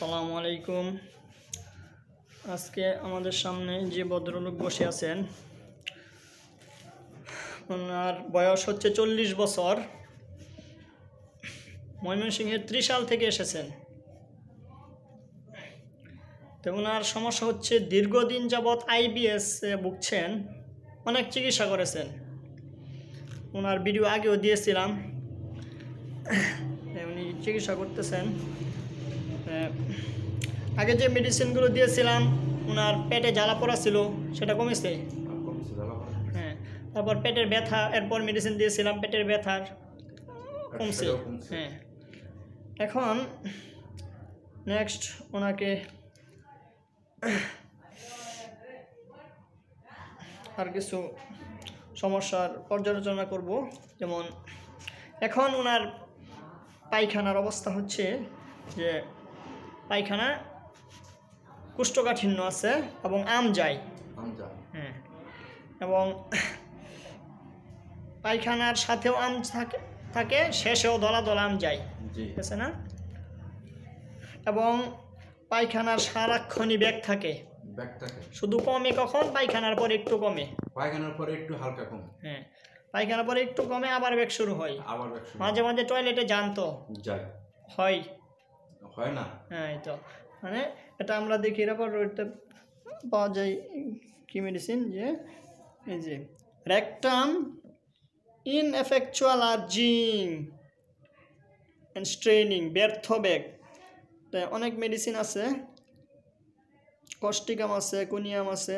আসসালামু আলাইকুম। আজকে আমাদের সামনে যে ভদ্রলোক বসে আছেন, ওনার বয়স হচ্ছে 40 বছর। ময়মনসিংহের ত্রিশাল থেকে এসেছেন। তো ওনার সমস্যা হচ্ছে দীর্ঘদিন যাবৎ IBS ভুগছেন, অনেক চিকিৎসা করেছেন। ওনার ভিডিও আগেও দিয়েছিলাম, উনি চিকিৎসা করতেছেন। আগে যে মেডিসিনগুলো দিয়েছিলাম, ওনার পেটে জ্বালা পোড়া ছিল, সেটা কমেছে। হ্যাঁ, তারপর পেটের ব্যথা, এরপর মেডিসিন দিয়েছিলাম পেটের ব্যথার, কমছে। হ্যাঁ, এখন নেক্সট ওনাকে আর কিছু সমস্যার পর্যালোচনা করব। যেমন এখন ওনার পায়খানার অবস্থা হচ্ছে যে পায়খানা কোষ্ঠকাঠিন্য আছে এবং আম যায়। হ্যাঁ, এবং পায়খানার সাথেও আম থাকে, শেষেও দলা দলা আম যায়, ঠিক আছে না? এবং পায়খানার সারাক্ষণই ব্যাগ থাকে, শুধু কমে কখন? পায়খানার পরে একটু কমে, পায়খানার পরে একটু হালকা কমে। হ্যাঁ, পায়খানার পরে একটু কমে, আবার ব্যাগ শুরু হয়। মাঝে মাঝে টয়লেটে যান তো হয় না। হ্যাঁ, এই তো মানে এটা আমরা দেখি রেপার্টরিতে পাওয়া যায় কি মেডিসিন, যে এই যে রেকটাম ইনএফেকচুয়াল আর্জিং অ্যান্ড স্ট্রেনিং, ব্যর্থ ব্যাগ। অনেক মেডিসিন আছে, কস্টিকাম আছে, কোনিয়াম আছে,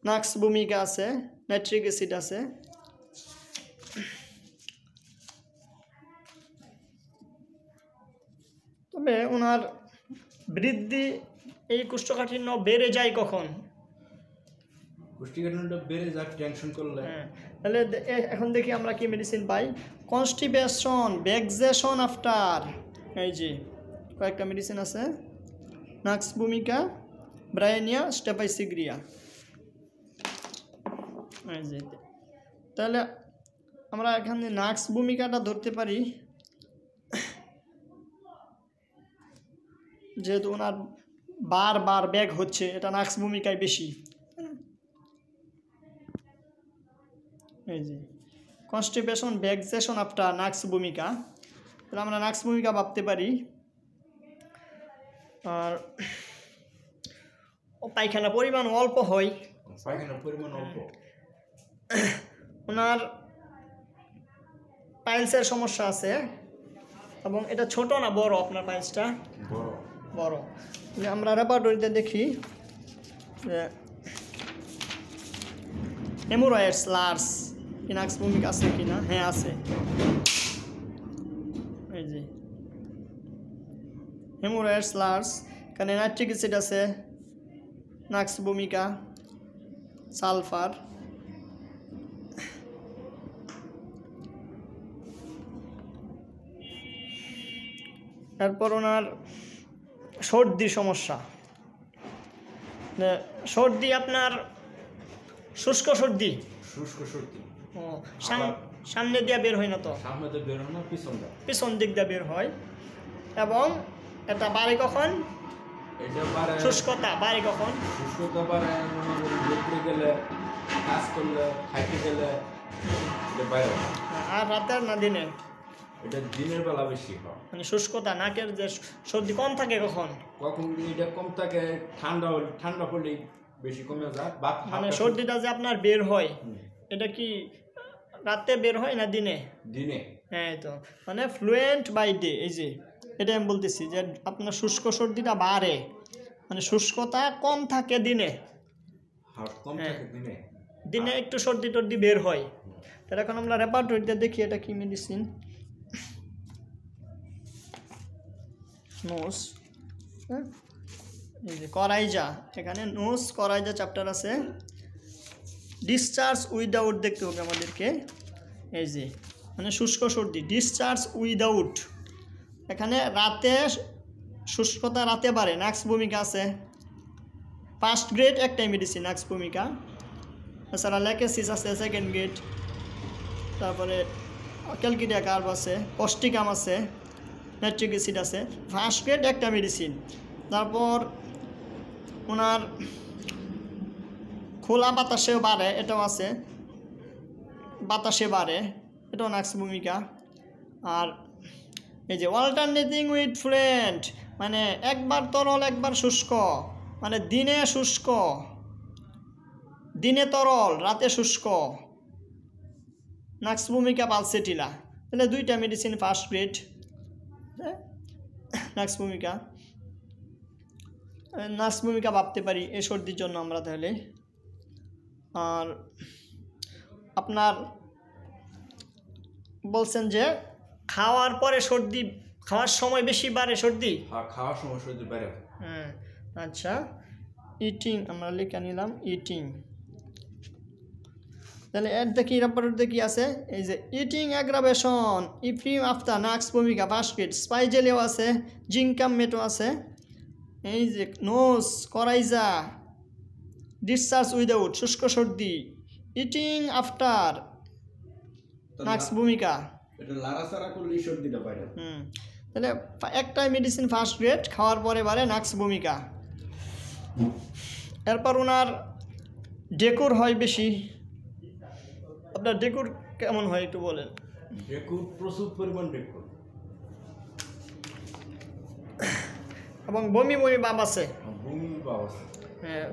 নাক্স ভূমিকা আছে, নাইট্রিক অ্যাসিড আছে। তবে ওনার বৃদ্ধি, এই কোষ্ঠকাঠিন্য বেড়ে যায় কখন? কোষ্ঠকাঠিন্যটা বেড়ে যায় টেনশন করলে। হ্যাঁ, তাহলে এখন দেখি আমরা কি মেডিসিন পাই। কনস্টিপেশন, ভেক্সেশন আফটার, এই যে কয়েকটা মেডিসিন আছে, নাক্স ভূমিকা, ব্রায়েনিয়া, স্টেপাইসিগ্রিয়া। এই যে তাহলে আমরা এখানে নাক্স ভূমিকাটা ধরতে পারি, যেহেতু ওনার বারবার ব্যাগ হচ্ছে, এটা নাক্স ভূমিকায় বেশি। এই যে কনস্টিপেশন, ভেক্সেশন আফটার নাক্স ভূমিকা, তাহলে আমরা নাক্স ভূমিকা ভাবতে পারি। আর পায়খানা পরিমাণ অল্প হয়, ওনার পাইলসের সমস্যা আছে, এবং এটা ছোট না বড়? আপনার পাইলসটা বড়। আমরা রেপার্টরিতে দেখি হেমোরয়েডস লার্জ, নাক্স ভূমিকা আছে কিনা? হ্যাঁ, আছে। এই যে হেমোরয়েডস লার্জ, এখানে নাইট্রিক অ্যাসিড আছে, নাক্স ভূমিকা, সালফার। তারপর ওনার সর্দির সমস্যা। সর্দি আপনার শুষ্ক সর্দি। ও, সামনে দিয়ে বের হয় না তো? সামনে দিয়ে বের হয় না, পিছন দিক দিয়ে বের হয়। এবং এটা বাড়ে কখন? এটা বাড়ে, শুষ্কতা বাড়ে কখন? শুষ্কতা বাড়ে ঘুরতে গেলে, কাজ করলে, খাইতে গেলে এটা বাইরে। আর রাতের না দিনে? এটা দিনের বেলা বেশি হয়। মানে শুষ্কতা, নাকের যে সর্দি কম থাকে কখন? এটা কম থাকে, ঠান্ডা পড়লে বেশি কমে যায়। মানে সর্দিটা যে আপনার বের হয়, এটা কি রাতে বের হয় না দিনে? দিনে। হ্যাঁ, তো মানে ফ্লুয়েন্ট বাই ডে। এই যে এটা আমি বলতেছি যে আপনার শুষ্ক সর্দিটা বাড়ে, মানে শুষ্কতা কম থাকে দিনে, দিনে একটু সর্দি টর্দি বের হয়। তাহলে এখন আমরা রেপার্টরিতে দেখি এটা কি মেডিসিন। নোস, হ্যাঁ, এই যে করাইজা, এখানে নোস করাইজা চ্যাপ্টার আছে। ডিসচার্জ উইদাউট দেখতে হবে আমাদেরকে। এই যে মানে শুষ্ক সর্দি, ডিসচার্জ উইদাউট, এখানে রাতে শুষ্কতা রাতে বাড়ে, নাক্স ভূমিকা আছে। ফার্স্ট গ্রেড একটাই মেডিসিন নাক্স ভূমিকা, এছাড়া ল্যাকেসিস আছে সেকেন্ড গ্রেড, তারপরে ক্যালকিডিয়া কার্ভ আছে, কস্টিকাম আছে, নাইট্রিক অ্যাসিড আছে, ফার্স্ট গ্রেড একটা মেডিসিন। তারপর ওনার খোলা বাতাসেও বাড়ে, এটাও আছে, বাতাসে বাড়ে, এটাও নাক্স ভূমিকা। আর এই যে অল্টারনেটিং উইথ ফ্লুয়েন্ট, মানে একবার তরল একবার শুষ্ক, মানে দিনে শুষ্ক, দিনে তরল রাতে শুষ্ক, নাক্স ভূমিকা পালসেটিলা। তাহলে দুইটা মেডিসিন ফার্স্ট গ্রেড নাক্স ভূমিকা। নাক্স ভূমিকা ভাবতে পারি এই সর্দির জন্য আমরা তাহলে। আর আপনার বলছেন যে খাওয়ার পরে সর্দি, খাওয়ার সময় বেশি বাড়ে সর্দি? হ্যাঁ, খাওয়ার সময় সর্দি বাড়ে। হ্যাঁ, আচ্ছা। ইটিং আমরা লিখে নিলাম, ইটিং। তাহলে এর দেখি রেপার্ট দেখি আছে, এই যে ইটিং অ্যাগ্রাভেশন ইফিম আফটার নাক্স ভূমিকা ফার্স্ট গ্রেড, স্পাইজেলিও আছে, জিঙ্কাম মেটো আছে, এই যে নোজ করাইজা, ডিসচার্জ উইদাউট শুষ্ক সর্দি, ইটিং আফটার নাক্স ভূমিকা। এটা লাড়াচাড়া করলে সর্দিটা বাইরে। তাহলে একটাই মেডিসিন ফার্স্ট গ্রেড, খাওয়ার পরে বারে নাক্স ভূমিকা। এরপর ওনার ডেকুর হয় বেশি। আপনার ডেকুর কেমন হয় একটু বলেন। ডেকুর প্রচুর পরিমাণ ডেকুর, এবং বমি বমি ভাব আছে। বমি ভাব আছে। হ্যাঁ,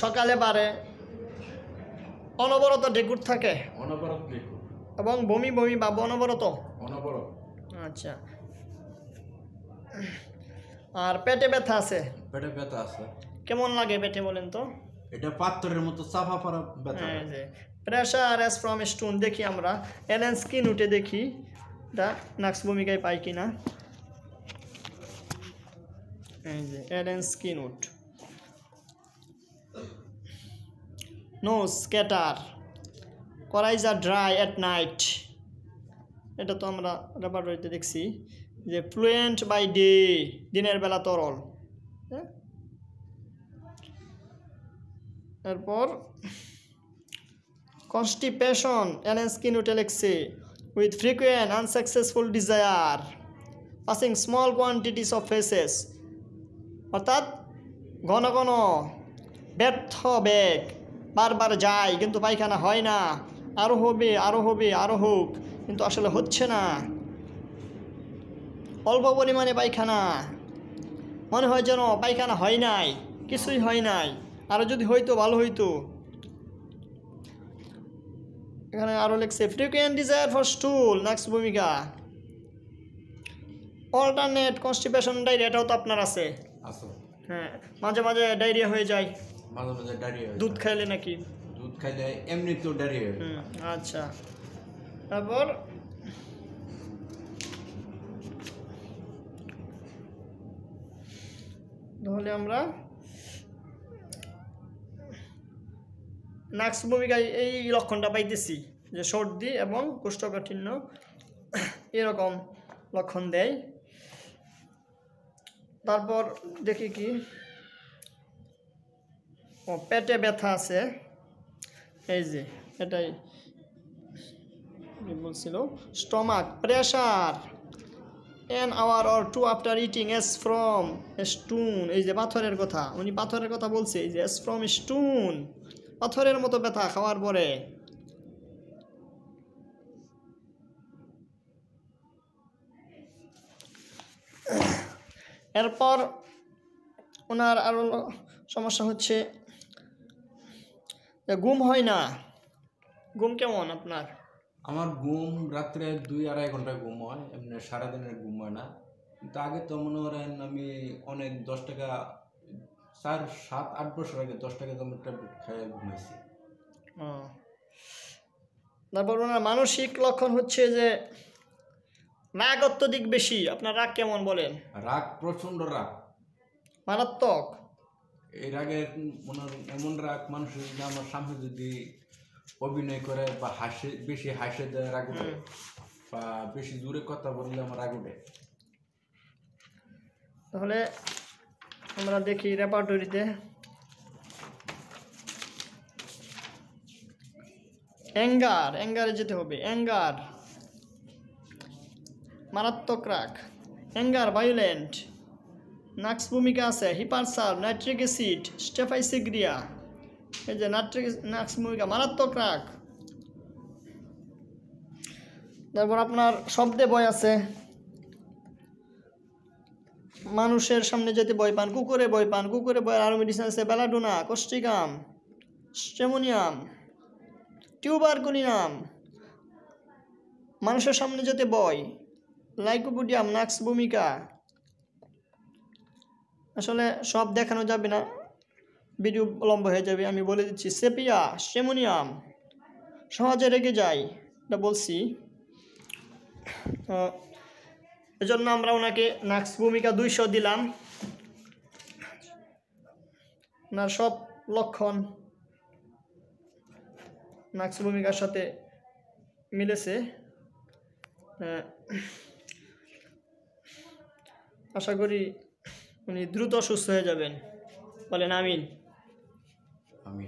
সকালে বাড়ে, অনবরত ডেকুর থাকে, অনবরত ডেকুর এবং বমি বমি ভাব অনবরত। অনবরত। আচ্ছা। আর পেটে ব্যথা আছে। পেটে ব্যথা আছে। কেমন লাগে পেটে বলেন তো? এটা পাথরের মতো চাপা পড়া ব্যথা। প্রেশার অ্যাজ ফ্রম স্টোন দেখি আমরা, এলেন স্কিন উঠে দেখি এটা নাক্স ভূমিকায় পাই কিনা। এই যে এলেন স্কিন উঠ, nose scatter, coryza dry at night, এটা তো আমরা রেপার্টরিতে দেখছি। যে ফ্লুয়েন্ট বাই ডে, দিনের বেলা তরল। হ্যাঁ, এরপর কনস্টিপেশন এলেন স্কিন উঠে লেখছে, with frequent unsuccessful desire passing small quantities of faces, অর্থাৎ ঘন ঘন ব্যর্থ বেগ, বারবার যায় কিন্তু পায়খানা হয় না, আরও হবে আরও হবে আরও হোক কিন্তু আসলে হচ্ছে না, অল্প পরিমাণে পায়খানা, মনে হয় যেন পায়খানা হয় নাই, কিছুই হয় নাই, আরও যদি হইতো ভালো হইতো। এখানে আরও লিখছে frequent desire for stool Nux ভূমিকা। অল্টারনেট কনস্টিপেশন ডায়রিয়া, এটাও তো আপনার আছে। হ্যাঁ, মাঝে মাঝে ডায়রিয়া হয়ে যায়, মাঝে মাঝে ডায়রিয়া। দুধ খাইলে নাকি? দুধ খাইলে এমনিতেও ডায়রিয়া। আচ্ছা। তারপর তাহলে আমরা নাক্স ভূমিকায় এই লক্ষণটা পাইতেছি যে সর্দি এবং কোষ্ঠকাঠিন্য এরকম লক্ষণ দেয়। তারপর দেখি কি, ও পেটে ব্যথা আছে, এই যে এটাই বলছিল, stomach pressure an hour or two after eating as from a stone, এই যে পাথরের কথা, উনি পাথরের কথা বলছে, এই যে as from a stone, পাথরের মতো ব্যথা খাওয়ার পরে। এরপর ওনার আরও সমস্যা হচ্ছে ঘুম হয় না। ঘুম কেমন আপনার? আমার ঘুম রাত্রে 2-2.5 ঘন্টা ঘুম হয়, এমনি সারাদিনের ঘুম হয় না। কিন্তু আগে তো মনে করেন আমি অনেক 10 টাকা 4-7-8 বছর আগে 10 টাকা দামের ট্যাবলেট খেয়ে ঘুমাইছি। তারপর ওনার মানসিক লক্ষণ হচ্ছে যে রাগ অত্যধিক বেশি। আপনার রাগ কেমন বলেন? রাগ, প্রচণ্ড রাগ, মারাত্মক। এই রাগের মনে এমন রাগ, মানুষ যদি আমার সামনে যদি অভিনয় করে বা হাসে, বেশি হাসে দেয় রাগ উঠে, বা বেশি জোরে কথা বললে আমার রাগ উঠে। তাহলে আমরা দেখি রেপার্টরিতে অ্যাঙ্গারে যেতে হবে। অ্যাঙ্গার মারাত্মক রাগ, অ্যাঙ্গার ভায়োলেন্ট, নাক্স ভূমিকা আছে হিপারসার, নাইট্রিক অ্যাসিড, স্টেফাইসিগ্রিয়া, এই যে নাক্স ভূমিকা মারাত্মক রাগ। তারপর আপনার শব্দে ভয় আছে, মানুষের সামনে যেতে ভয় পান, কুকুরে ভয় পান, কুকুরে ভয়ের আরও মেডিসিন আছে বেলাডোনা, কোস্ট্রিকাম, স্টেমোনিয়াম, টিউবারকুলিনাম, মানুষের সামনে যেতে ভয়, লাইকোপোডিয়াম, নাক্স ভূমিকা। আসলে সব দেখানো যাবে না, ভিডিও লম্বা হয়ে যাবে, আমি বলে দিচ্ছি সেপিয়া, স্টেমোনিয়াম, সহজে রেগে যায়, এটা বলছি। এজন্য আমরা ওনাকে নাক্স ভূমিকা 200 দিলাম। ওনার সব লক্ষণ নাক্স ভূমিকার সাথে মিলেছে। আশা করি উনি দ্রুত সুস্থ হয়ে যাবেন, বলেন আমিন। আমি